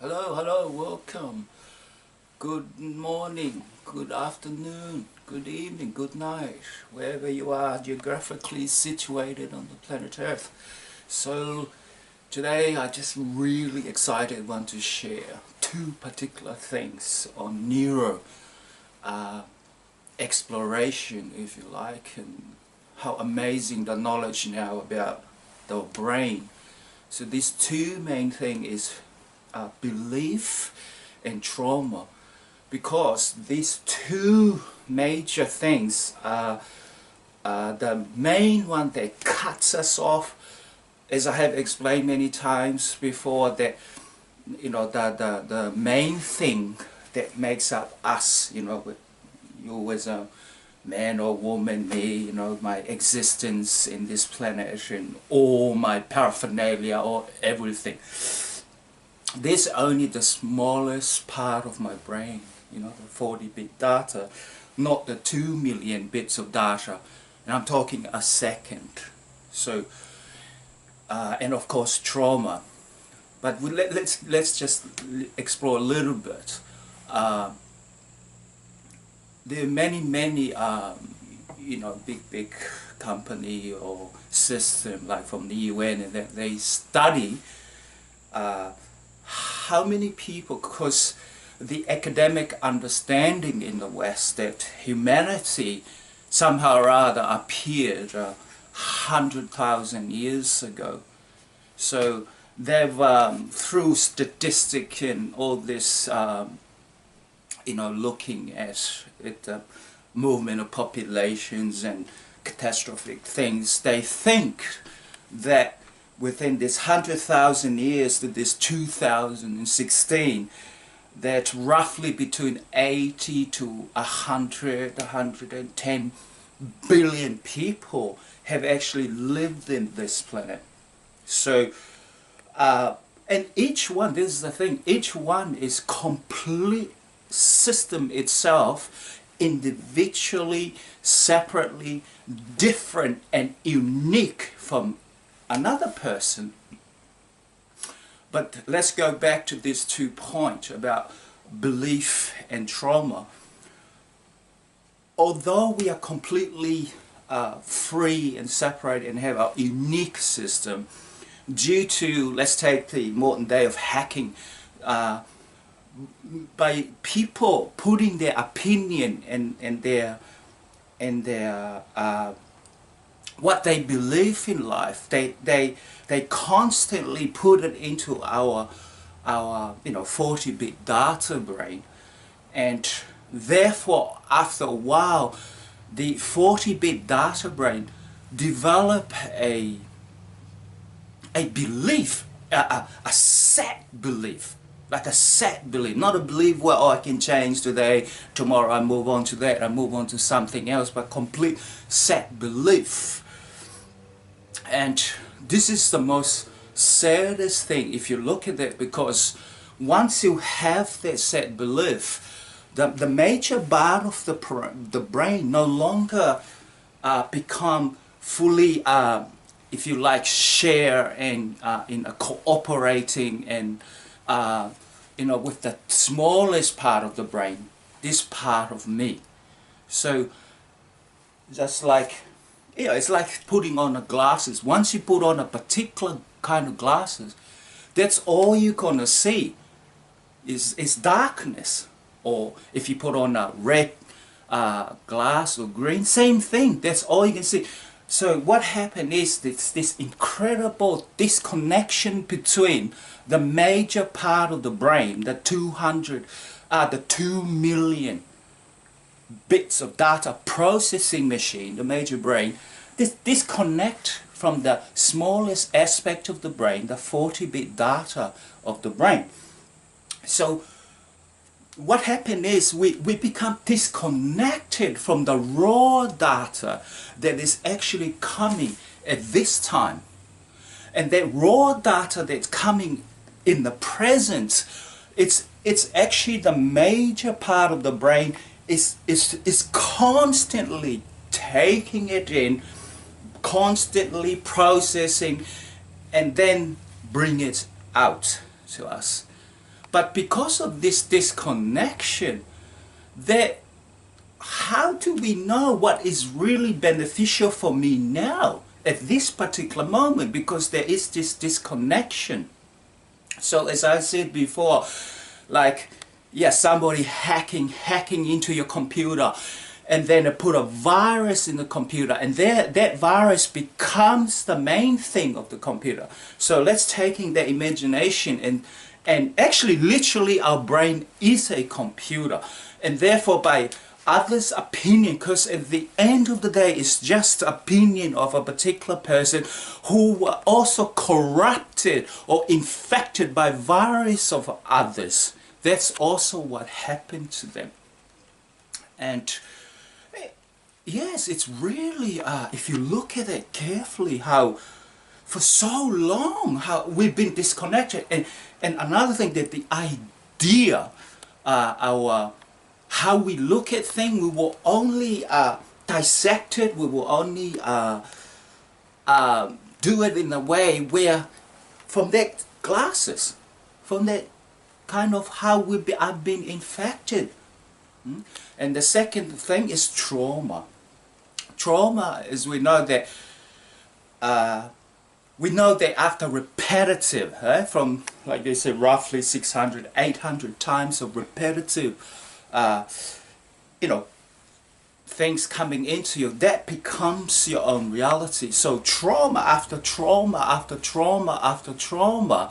Hello, hello, welcome. Good morning, good afternoon, good evening, good night, wherever you are geographically situated on the planet Earth. So today I just really excited want to share two particular things on neuro exploration, if you like, and how amazing the knowledge now about the brain. So these two main things is belief and trauma, because these two major things are the main one that cuts us off, as I have explained many times before, that the main thing that makes up us, you as a man or woman, me, my existence in this planet and all my paraphernalia or everything. This is only the smallest part of my brain, the 40-bit data, not the 2 million bits of data, and I'm talking a second. So, and of course trauma. But let's just explore a little bit. There are many big company or system like from the UN, and that they study how many people, because the academic understanding in the West that humanity somehow or other appeared 100,000 years ago. So they've through statistic and all this looking at the movement of populations and catastrophic things, they think that within this 100,000 years to this 2016, that roughly between 80 to 110 billion people have actually lived in this planet. So, and each one, this is the thing, each one is complete system itself, individually, separately, different and unique from another person. But let's go back to these 2 points about belief and trauma. Although we are completely free and separate and have our unique system, due to, let's take the modern day of hacking, by people putting their opinion and their what they believe in life, they constantly put it into our 40-bit data brain, and therefore after a while the 40-bit data brain develop a belief, a set belief, like a set belief, not a belief where, oh, I can change today, tomorrow I move on to that, I move on to something else, but complete set belief. And this is the most saddest thing if you look at it, because once you have that set belief, the major part of the brain no longer become fully, if you like, share and in a cooperating and with the smallest part of the brain, this part of me. So just like, it's like putting on a glasses. Once you put on a particular kind of glasses, that's all you're gonna see is darkness. Or if you put on a red glass or green, same thing, that's all you can see. So what happened is this incredible disconnection between the major part of the brain, the 2 million bits of data processing machine, the major brain, this disconnect from the smallest aspect of the brain, the 40-bit data of the brain. So what happened is we become disconnected from the raw data that is actually coming at this time. And that raw data that's coming in the present, it's actually the major part of the brain is constantly taking it in, constantly processing, and then bring it out to us. But because of this disconnection, that how do we know what is really beneficial for me now at this particular moment? Because there is this disconnection. So as I said before, like, yeah, somebody hacking into your computer, and then they put a virus in the computer, and that virus becomes the main thing of the computer. So let's taking the imagination, and actually literally our brain is a computer, and therefore by others' opinion, because at the end of the day it's just the opinion of a particular person who were also corrupted or infected by virus of others. That's also what happened to them. And yes, it's really, if you look at it carefully, how for so long, how we've been disconnected. And another thing, that the idea, how we look at things, we will only dissect it, we will only do it in a way where, from that glasses, from that kind of how I've been infected. And the second thing is trauma. Trauma is, we know that after repetitive, from, like they say, roughly 600, 800 times of repetitive, things coming into you, that becomes your own reality. So trauma after trauma after trauma after trauma.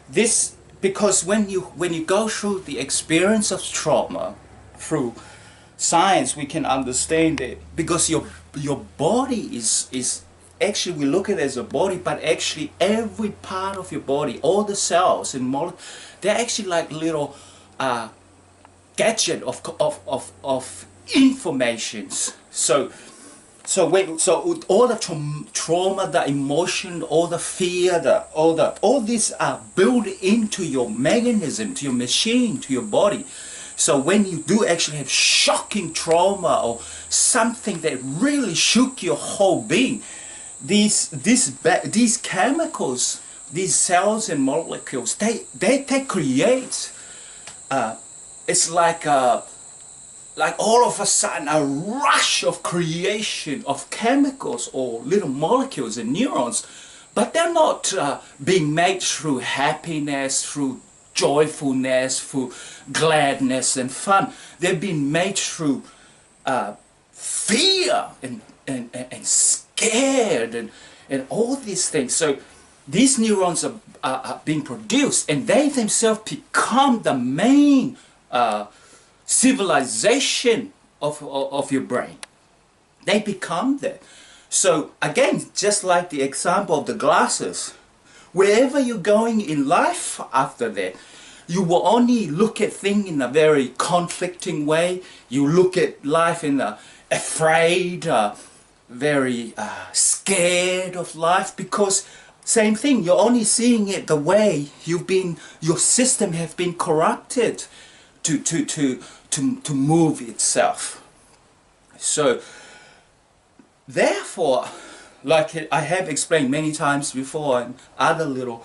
This, because when you go through the experience of trauma, through science we can understand it, because your body is actually, we look at it as a body, but actually every part of your body, all the cells and they're actually like little gadget of informations. So all the trauma, the emotion, all the fear, all these are built into your mechanism, to your machine, to your body. So when you do actually have shocking trauma or something that really shook your whole being, these chemicals, these cells and molecules, they create, it's like all of a sudden a rush of creation of chemicals or little molecules and neurons, but they're not being made through happiness, through joyfulness, through gladness and fun. They've been made through fear and scared and all these things. So these neurons are being produced, and they themselves become the main civilization of your brain. They become that. So again, just like the example of the glasses, wherever you're going in life after that, you will only look at things in a very conflicting way. You look at life in a afraid, very scared of life, because same thing, you're only seeing it the way your system has been corrupted to move itself. So therefore, like I have explained many times before in other little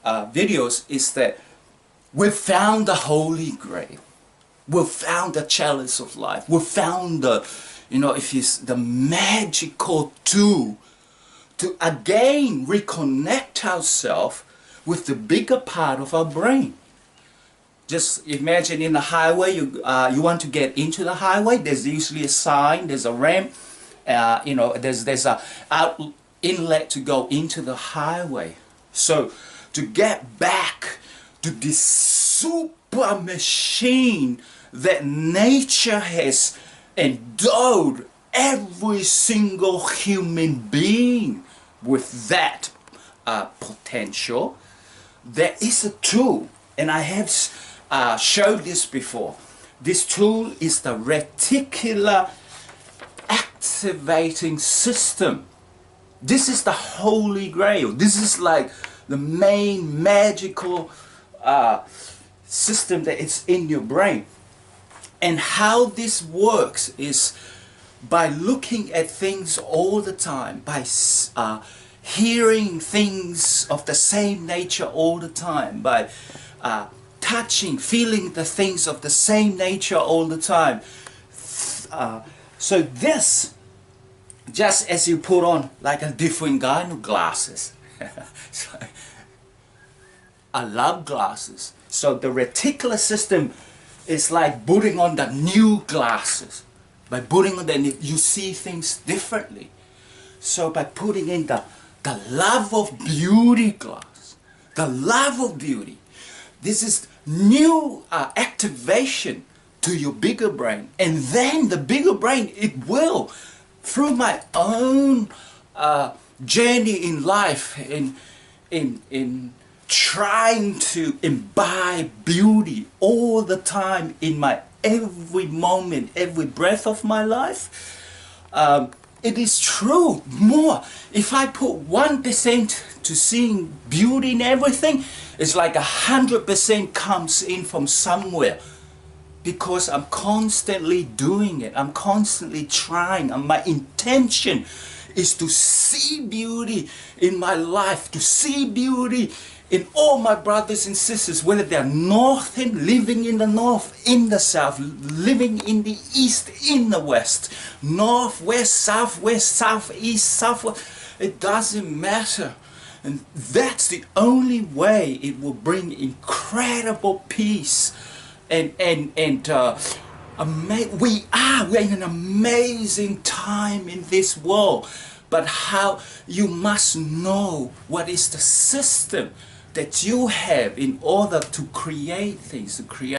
videos, is that we've found the Holy Grail. We've found the chalice of life. We've found the, if it's the magical tool to again reconnect ourselves with the bigger part of our brain. Just imagine in the highway, you want to get into the highway, there's usually a sign, there's a ramp, there's a inlet to go into the highway. So to get back to this super machine that nature has endowed every single human being with, that potential, there is a tool, and I have showed this before. This tool is the reticular activating system. This is the Holy Grail. This is like the main magical system that is in your brain. And how this works is by looking at things all the time, by hearing things of the same nature all the time, by touching, feeling the things of the same nature all the time. So this, just as you put on like a different kind of glasses. So, I love glasses. So the reticular system is like putting on the new glasses. By putting on them, you see things differently. So by putting in the love of beauty glass, the love of beauty, this is new activation to your bigger brain. And then the bigger brain, it will, through my own journey in life, in trying to imbibe beauty all the time in my every moment, every breath of my life, it is true. More, if I put 1% to seeing beauty in everything, it's like 100% comes in from somewhere, because I'm constantly doing it. I'm constantly trying, and my intention is to see beauty in my life, to see beauty in all my brothers and sisters, whether they're northern, living in the north, in the south, living in the east, in the west, north, west, southeast, southwest. It doesn't matter. And that's the only way it will bring incredible peace. We're in an amazing time in this world. But how you must know what is the system that you have in order to create things, to create